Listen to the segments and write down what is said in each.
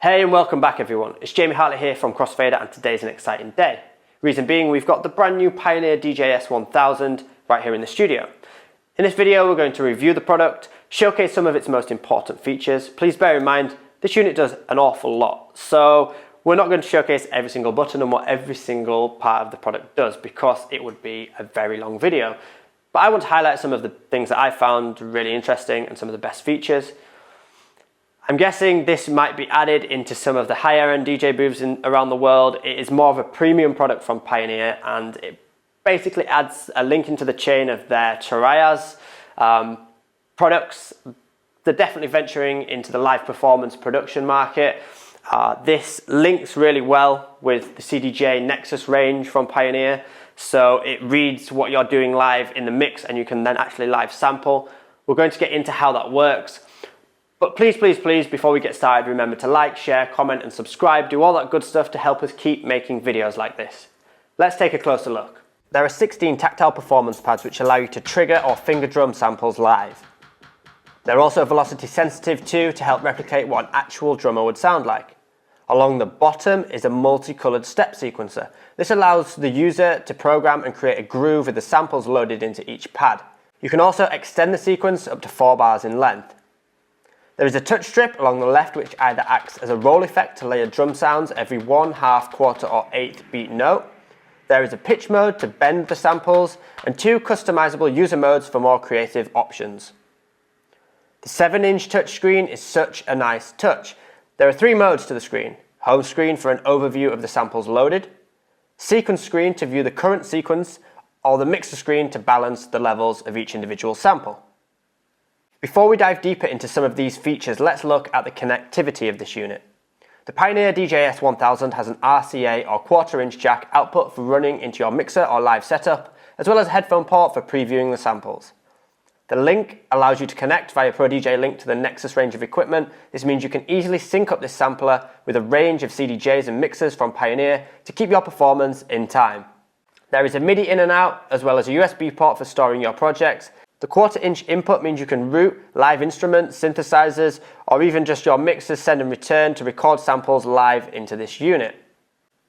Hey and welcome back everyone, it's Jamie Hartley here from Crossfader and today's an exciting day. Reason being we've got the brand new Pioneer DJS 1000 right here in the studio. In this video we're going to review the product, showcase some of its most important features. Please bear in mind this unit does an awful lot, so we're not going to showcase every single button and what every single part of the product does because it would be a very long video. But I want to highlight some of the things that I found really interesting and some of the best features. I'm guessing this might be added into some of the higher end DJ booths around the world. It is more of a premium product from Pioneer and it basically adds a link into the chain of their Trias products. They're definitely venturing into the live performance production market. This links really well with the CDJ Nexus range from Pioneer. So it reads what you're doing live in the mix and you can then actually live sample. We're going to get into how that works. But please, before we get started, remember to like, share, comment and subscribe. Do all that good stuff to help us keep making videos like this. Let's take a closer look. There are 16 tactile performance pads which allow you to trigger or finger drum samples live. They're also velocity sensitive too to help replicate what an actual drummer would sound like. Along the bottom is a multicolored step sequencer. This allows the user to program and create a groove with the samples loaded into each pad. You can also extend the sequence up to 4 bars in length. There is a touch strip along the left which either acts as a roll effect to layer drum sounds every 1/2, quarter or 1/8 beat note. There is a pitch mode to bend the samples and 2 customizable user modes for more creative options. The 7-inch touchscreen is such a nice touch. There are 3 modes to the screen. Home screen for an overview of the samples loaded, sequence screen to view the current sequence, or the mixer screen to balance the levels of each individual sample. Before we dive deeper into some of these features, let's look at the connectivity of this unit. The Pioneer DJS 1000 has an RCA or 1/4-inch jack output for running into your mixer or live setup, as well as a headphone port for previewing the samples. The link allows you to connect via ProDJ Link to the Nexus range of equipment. This means you can easily sync up this sampler with a range of CDJs and mixers from Pioneer to keep your performance in time. There is a MIDI in and out, as well as a USB port for storing your projects. The 1/4-inch input means you can route live instruments, synthesizers, or even just your mixers, send and return to record samples live into this unit.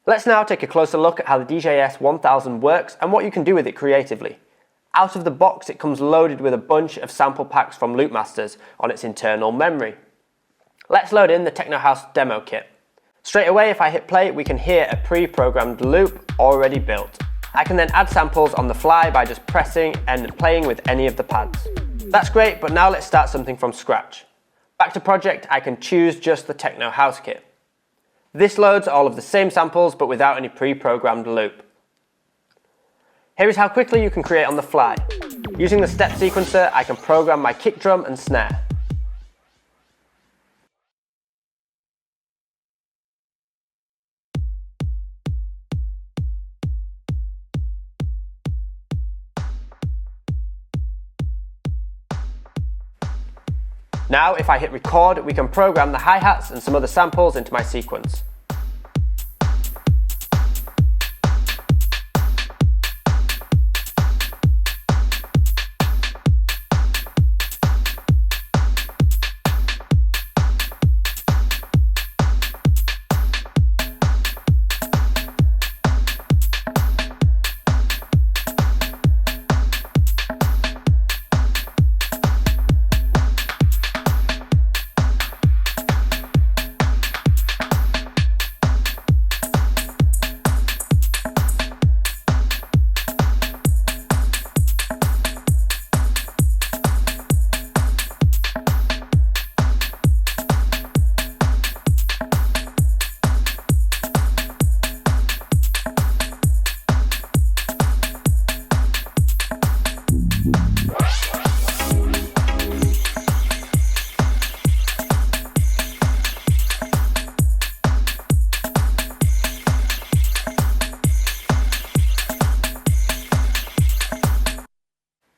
Let's now take a closer look at how the DJS 1000 works and what you can do with it creatively. Out of the box, it comes loaded with a bunch of sample packs from Loopmasters on its internal memory. Let's load in the Techno House demo kit. Straight away, if I hit play, we can hear a pre-programmed loop already built. I can then add samples on the fly by just pressing and playing with any of the pads. That's great, but now let's start something from scratch. Back to project, I can choose just the Techno House kit. This loads all of the same samples, but without any pre-programmed loop. Here is how quickly you can create on the fly. Using the step sequencer, I can program my kick drum and snare. Now, if I hit record, we can program the hi-hats and some other samples into my sequence.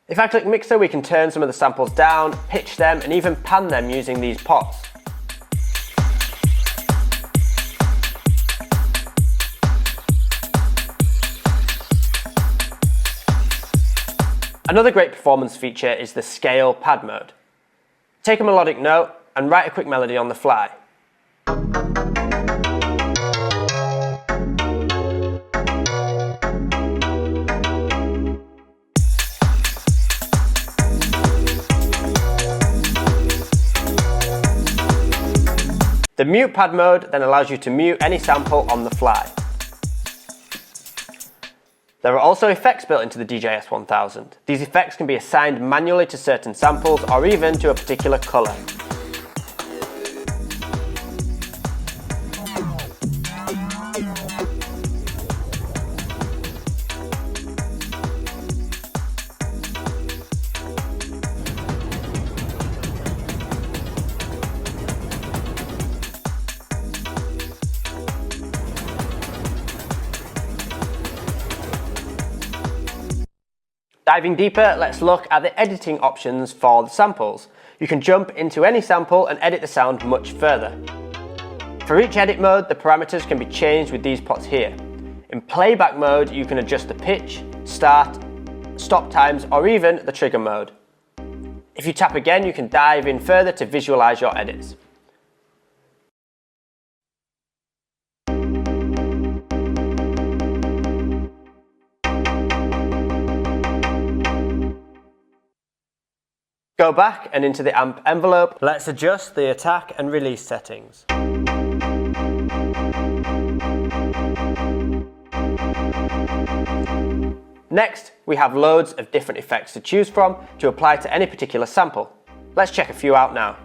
If I click mixer, we can turn some of the samples down, pitch them, and even pan them using these pots. Another great performance feature is the scale pad mode. Take a melodic note and write a quick melody on the fly. The mute pad mode then allows you to mute any sample on the fly. There are also effects built into the DJS 1000. These effects can be assigned manually to certain samples or even to a particular colour. Diving deeper, let's look at the editing options for the samples. You can jump into any sample and edit the sound much further. For each edit mode, the parameters can be changed with these pots here. In playback mode, you can adjust the pitch, start, stop times, or even the trigger mode. If you tap again, you can dive in further to visualize your edits. Go back and into the amp envelope. Let's adjust the attack and release settings. Next, we have loads of different effects to choose from to apply to any particular sample. Let's check a few out now.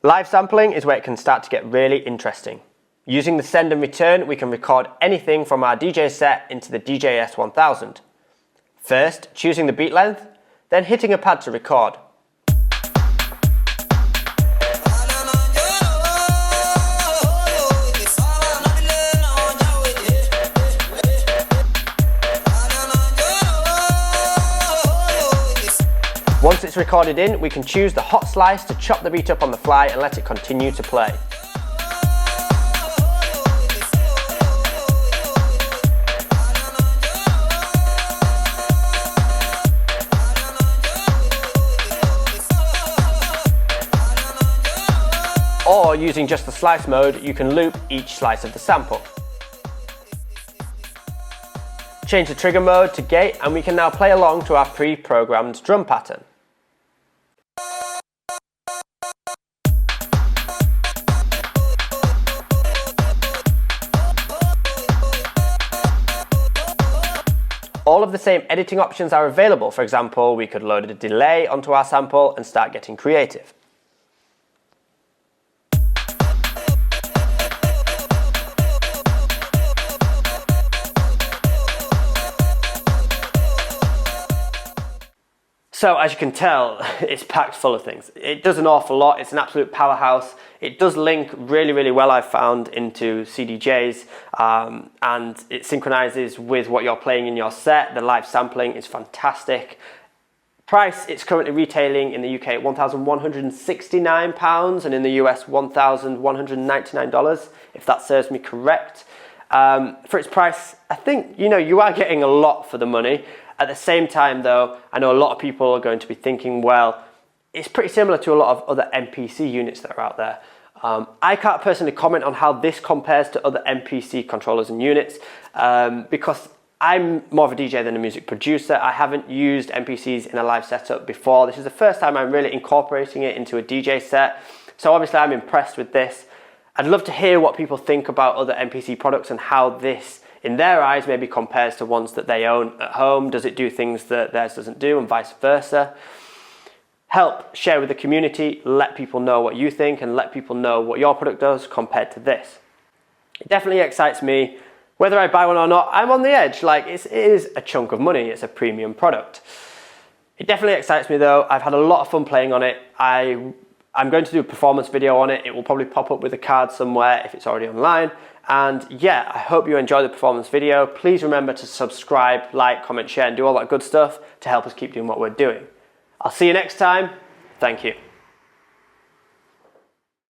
Live sampling is where it can start to get really interesting. Using the send and return, we can record anything from our DJ set into the DJS 1000. First, choosing the beat length, then hitting a pad to record. Once it's recorded in, we can choose the hot slice to chop the beat up on the fly and let it continue to play. Or using just the slice mode, you can loop each slice of the sample. Change the trigger mode to gate and we can now play along to our pre-programmed drum pattern. All of the same editing options are available. For example, we could load a delay onto our sample and start getting creative. So as you can tell, it's packed full of things. It does an awful lot. It's an absolute powerhouse. It does link really, really well, I've found, into CDJs, and it synchronizes with what you're playing in your set. The live sampling is fantastic. Price, it's currently retailing in the UK at £1,169 and in the US $1,199, if that serves me correct. For its price, I think, you are getting a lot for the money. At the same time though, I know a lot of people are going to be thinking, well, it's pretty similar to a lot of other MPC units that are out there. I can't personally comment on how this compares to other MPC controllers and units because I'm more of a DJ than a music producer. I haven't used MPCs in a live setup before. This is the first time I'm really incorporating it into a DJ set. So obviously I'm impressed with this. I'd love to hear what people think about other MPC products and how this, in their eyes, maybe compares to ones that they own at home. Does it do things that theirs doesn't do and vice versa? Help share with the community, let people know what you think and let people know what your product does compared to this. It definitely excites me. Whether I buy one or not, I'm on the edge. Like it is a chunk of money, it's a premium product. It definitely excites me though. I've had a lot of fun playing on it. I'm going to do a performance video on it. It will probably pop up with a card somewhere if it's already online. And yeah, I hope you enjoy the performance video. Please remember to subscribe, like, comment, share, and do all that good stuff to help us keep doing what we're doing. I'll see you next time. Thank you.